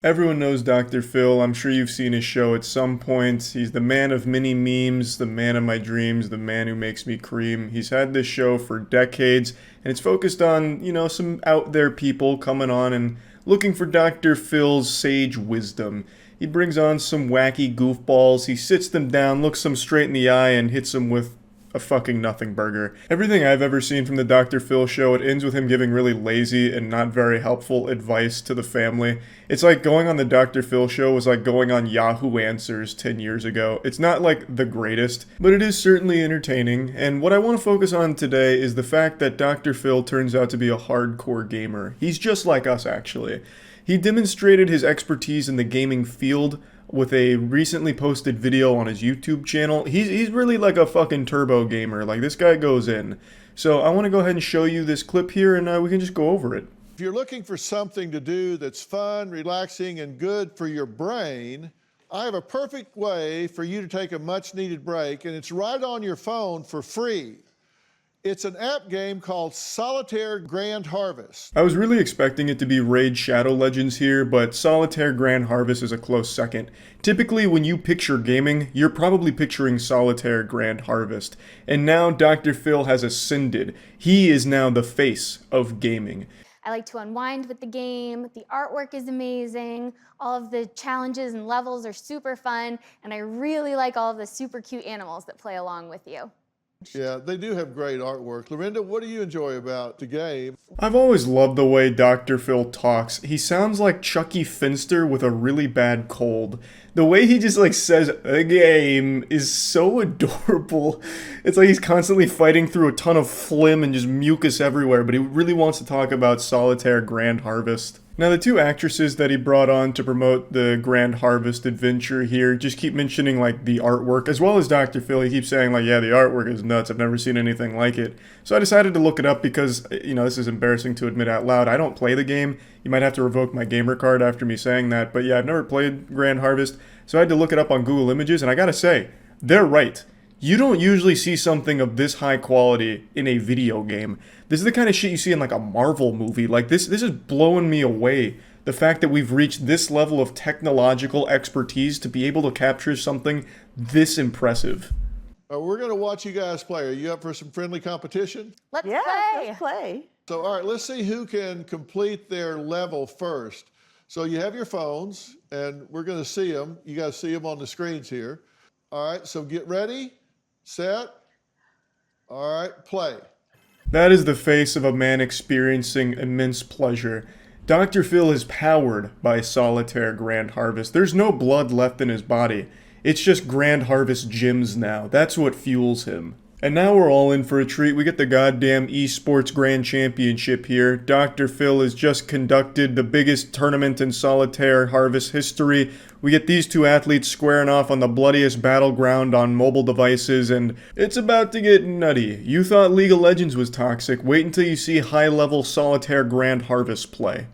Everyone knows Dr. Phil. I'm sure you've seen his show at some point. He's the man of many memes, the man of my dreams, the man who makes me cream. He's had this show for decades, and it's focused on, some out there people coming on and looking for Dr. Phil's sage wisdom. He brings on some wacky goofballs, he sits them down, looks them straight in the eye, and hits them with a fucking nothing burger. Everything I've ever seen from the Dr. Phil show, it ends with him giving really lazy and not very helpful advice to the family. It's like going on the Dr. Phil show was like going on Yahoo Answers 10 years ago. It's not like the greatest, but it is certainly entertaining. And what I want to focus on today is the fact that Dr. Phil turns out to be a hardcore gamer. He's just like us, actually. He demonstrated his expertise in the gaming field with a recently posted video on his YouTube channel. He's really like a fucking turbo gamer. Like, this guy goes in. So I want to go ahead and show you this clip here, and we can just go over it. If you're looking for something to do that's fun, relaxing, and good for your brain, I have a perfect way for you to take a much-needed break, and it's right on your phone for free. It's an app game called Solitaire Grand Harvest. I was really expecting it to be Raid Shadow Legends here, but Solitaire Grand Harvest is a close second. Typically, when you picture gaming, you're probably picturing Solitaire Grand Harvest. And now Dr. Phil has ascended. He is now the face of gaming. I like to unwind with the game. The artwork is amazing. All of the challenges and levels are super fun. And I really like all of the super cute animals that play along with you. Yeah, they do have great artwork. Lorinda, what do you enjoy about the game? I've always loved the way Dr. Phil talks. He sounds like Chucky Finster with a really bad cold. The way he just says a game is so adorable. It's like he's constantly fighting through a ton of phlegm and just mucus everywhere, but he really wants to talk about Solitaire Grand Harvest. Now, the two actresses that he brought on to promote the Grand Harvest adventure here just keep mentioning, the artwork, as well as Dr. Phil. He keeps saying, yeah, the artwork is nuts. I've never seen anything like it. So I decided to look it up because, this is embarrassing to admit out loud. I don't play the game. You might have to revoke my gamer card after me saying that. But yeah, I've never played Grand Harvest. So I had to look it up on Google Images, and I gotta say, they're right. You don't usually see something of this high quality in a video game. This is the kind of shit you see in a Marvel movie. This is blowing me away. The fact that we've reached this level of technological expertise to be able to capture something this impressive. We're going to watch you guys play. Are you up for some friendly competition? Let's Play. So, all right, let's see who can complete their level first. So you have your phones, and we're going to see them. You guys see them on the screens here. All right, so get ready, set. All right, play. That is the face of a man experiencing immense pleasure. Dr. Phil is powered by Solitaire Grand Harvest. There's no blood left in his body. It's just Grand Harvest gems now. That's what fuels him. And now we're all in for a treat. We get the goddamn esports grand championship here. Dr. Phil has just conducted the biggest tournament in Solitaire Harvest history. We get these two athletes squaring off on the bloodiest battleground on mobile devices, and it's about to get nutty. You thought League of Legends was toxic. Wait until you see high-level Solitaire Grand Harvest play.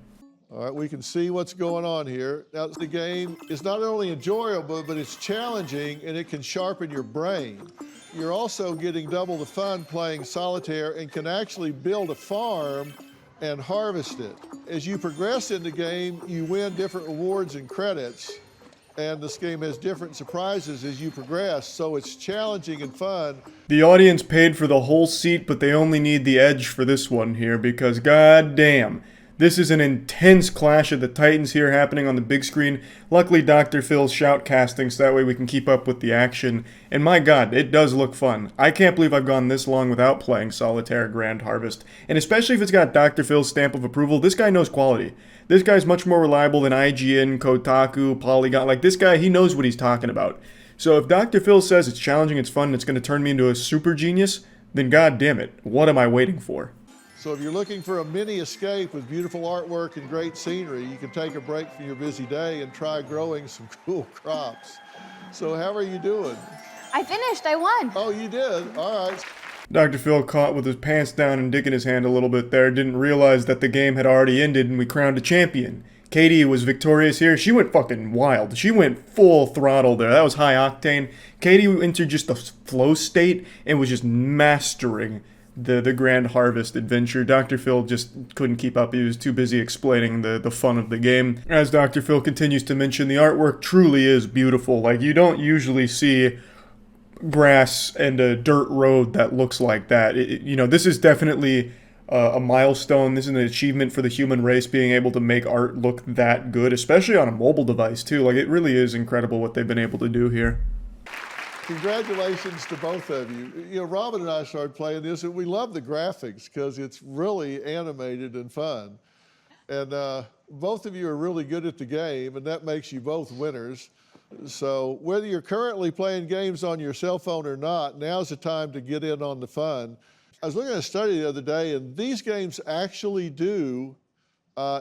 All right, we can see what's going on here. Now, the game is not only enjoyable, but it's challenging, and it can sharpen your brain. You're also getting double the fun playing solitaire and can actually build a farm and harvest it. As you progress in the game, you win different rewards and credits, and this game has different surprises as you progress, so it's challenging and fun. The audience paid for the whole seat, but they only need the edge for this one here, because goddamn, this is an intense clash of the titans here happening on the big screen. Luckily, Dr. Phil's shoutcasting, so that way we can keep up with the action. And my god, it does look fun. I can't believe I've gone this long without playing Solitaire Grand Harvest. And especially if it's got Dr. Phil's stamp of approval, this guy knows quality. This guy's much more reliable than IGN, Kotaku, Polygon. This guy, he knows what he's talking about. So if Dr. Phil says it's challenging, it's fun, and it's going to turn me into a super genius, then god damn it, what am I waiting for? So if you're looking for a mini escape with beautiful artwork and great scenery, you can take a break from your busy day and try growing some cool crops. So how are you doing? I finished. I won. Oh, you did? All right. Dr. Phil caught with his pants down and dick in his hand a little bit there, didn't realize that the game had already ended and we crowned a champion. Katie was victorious here. She went fucking wild. She went full throttle there. That was high octane. Katie entered just the flow state and was just mastering the Grand Harvest adventure. Dr. Phil just couldn't keep up. He was too busy explaining the fun of the game. As Dr. Phil continues to mention, the artwork truly is beautiful. Like, you don't usually see grass and a dirt road that looks like that. This is definitely a milestone. This is an achievement for the human race, being able to make art look that good, especially on a mobile device too. Like, it really is incredible what they've been able to do here. Congratulations to both of you. You know, Robin and I started playing this, and we love the graphics because it's really animated and fun. And both of you are really good at the game, and that makes you both winners. So whether you're currently playing games on your cell phone or not, now's the time to get in on the fun. I was looking at a study the other day, and these games actually do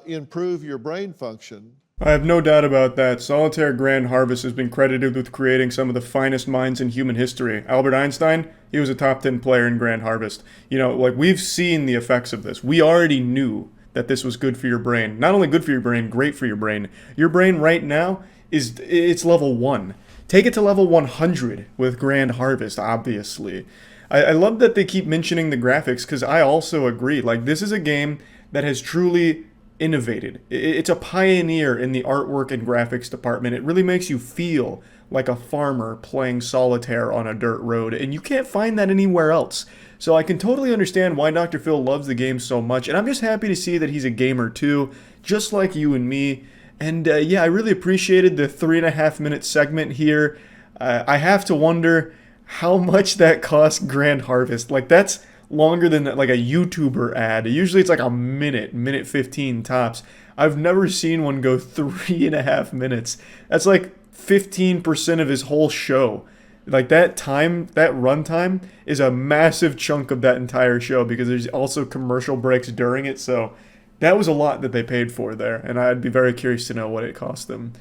improve your brain function. I have no doubt about that. Solitaire Grand Harvest has been credited with creating some of the finest minds in human history. Albert Einstein, he was a top 10 player in Grand Harvest. Like, we've seen the effects of this. We already knew that this was good for your brain. Not only good for your brain, great for your brain. Your brain right now it's level 1. Take it to level 100 with Grand Harvest, obviously. I love that they keep mentioning the graphics, because I also agree. Like, this is a game that has truly innovated. It's a pioneer in the artwork and graphics department. It really makes you feel like a farmer playing solitaire on a dirt road, and you can't find that anywhere else. So I can totally understand why Dr. Phil loves the game so much, and I'm just happy to see that he's a gamer too, just like you and me. And yeah, I really appreciated the 3.5-minute segment here. I have to wonder how much that cost Grand Harvest. Like, that's longer than like a YouTuber ad. Usually it's like a minute 15 tops. I've never seen one go 3.5 minutes. That's like 15% of his whole show. Like, that runtime is a massive chunk of that entire show, because there's also commercial breaks during it. So that was a lot that they paid for there, and I'd be very curious to know what it cost them.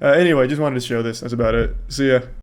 Anyway, just wanted to show this. That's about it. See ya.